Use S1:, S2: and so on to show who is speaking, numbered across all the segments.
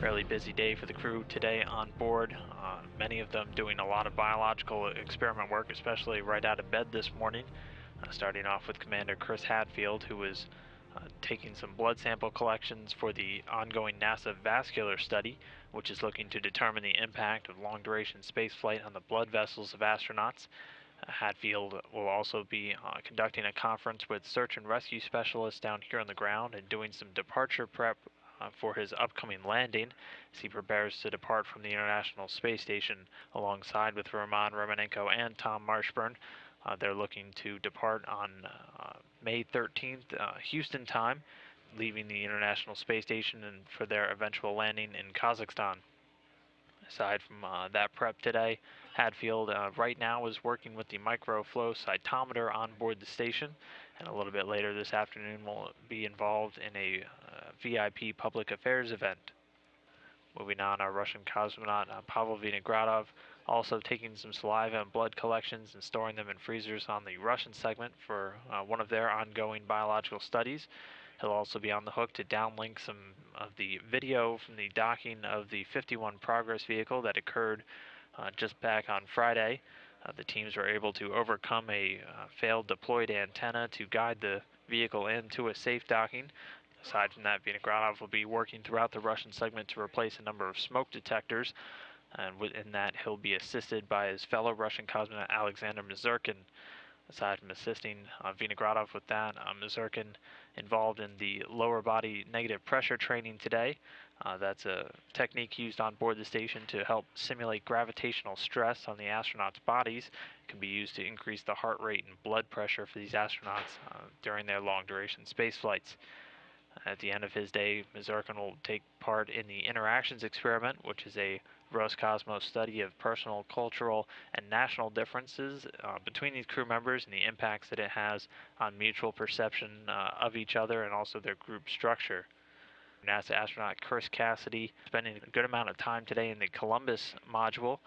S1: Fairly busy day for the crew today on board. Many of them doing a lot of biological experiment work, especially right out of bed this morning. Starting off with Commander Chris Hadfield, who was taking some blood sample collections for the ongoing NASA vascular study, which is looking to determine the impact of long-duration spaceflight on the blood vessels of astronauts. Hadfield will also be conducting a conference with search and rescue specialists down here on the ground and doing some departure prep for his upcoming landing as he prepares to depart from the International Space Station alongside with Roman Romanenko and Tom Marshburn. They're looking to depart on May 13th, Houston time, leaving the International Space Station and for their eventual landing in Kazakhstan. Aside from that prep today, Hadfield right now is working with the microflow cytometer on board the station, and a little bit later this afternoon will be involved in a VIP public affairs event. Moving on, our Russian cosmonaut Pavel Vinogradov also taking some saliva and blood collections and storing them in freezers on the Russian segment for one of their ongoing biological studies. He'll also be on the hook to downlink some of the video from the docking of the 51 Progress vehicle that occurred just back on Friday. The teams were able to overcome a failed deployed antenna to guide the vehicle into a safe docking. Aside from that, Vinogradov will be working throughout the Russian segment to replace a number of smoke detectors, and within that he'll be assisted by his fellow Russian cosmonaut Alexander Mazurkin. Aside from assisting Vinogradov with that, Mazurkin involved in the lower body negative pressure training today. That's a technique used on board the station to help simulate gravitational stress on the astronauts' bodies. It can be used to increase the heart rate and blood pressure for these astronauts during their long-duration space flights. At the end of his day, Mazurkin will take part in the Interactions Experiment, which is a Roscosmos study of personal, cultural, and national differences between these crew members and the impacts that it has on mutual perception of each other and also their group structure. NASA astronaut Chris Cassidy spending a good amount of time today in the Columbus module,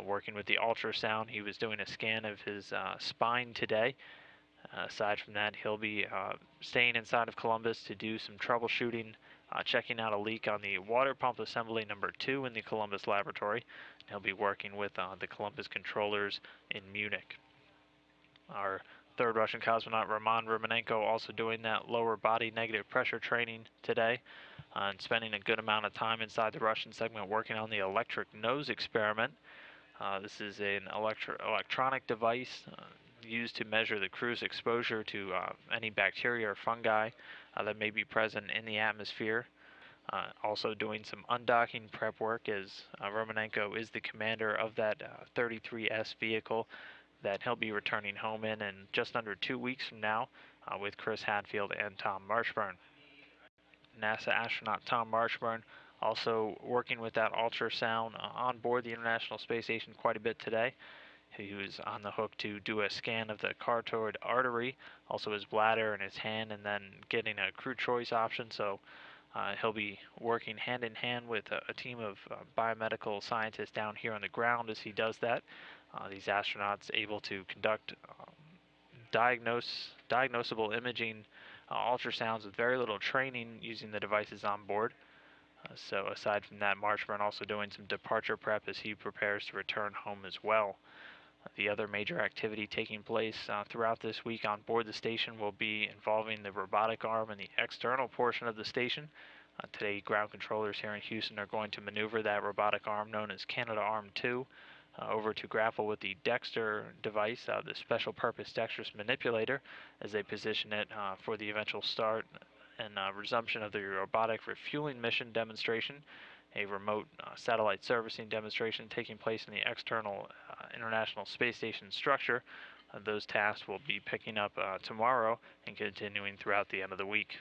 S1: working with the ultrasound. He was doing a scan of his spine today. Aside from that, he'll be staying inside of Columbus to do some troubleshooting, checking out a leak on the water pump assembly number 2 in the Columbus laboratory. He'll be working with the Columbus controllers in Munich. Our third Russian cosmonaut, Roman Romanenko, also doing that lower body negative pressure training today and spending a good amount of time inside the Russian segment working on the electric nose experiment. This is an electronic device used to measure the crew's exposure to any bacteria or fungi that may be present in the atmosphere. Also doing some undocking prep work as Romanenko is the commander of that 33S vehicle that he'll be returning home in just under 2 weeks from now with Chris Hadfield and Tom Marshburn. NASA astronaut Tom Marshburn also working with that ultrasound on board the International Space Station quite a bit today. He was on the hook to do a scan of the carotid artery, also his bladder and his hand, and then getting a crew choice option. So he'll be working hand in hand with a team of biomedical scientists down here on the ground as he does that. These astronauts able to conduct diagnosable imaging ultrasounds with very little training using the devices on board. So aside from that, Marshburn also doing some departure prep as he prepares to return home as well. The other major activity taking place throughout this week on board the station will be involving the robotic arm in the external portion of the station. Today, ground controllers here in Houston are going to maneuver that robotic arm known as Canadarm2 over to grapple with the Dexter device, the special purpose dexterous manipulator, as they position it for the eventual start and resumption of the robotic refueling mission demonstration, a remote satellite servicing demonstration taking place in the external International Space Station structure. Those tasks will be picking up tomorrow and continuing throughout the end of the week.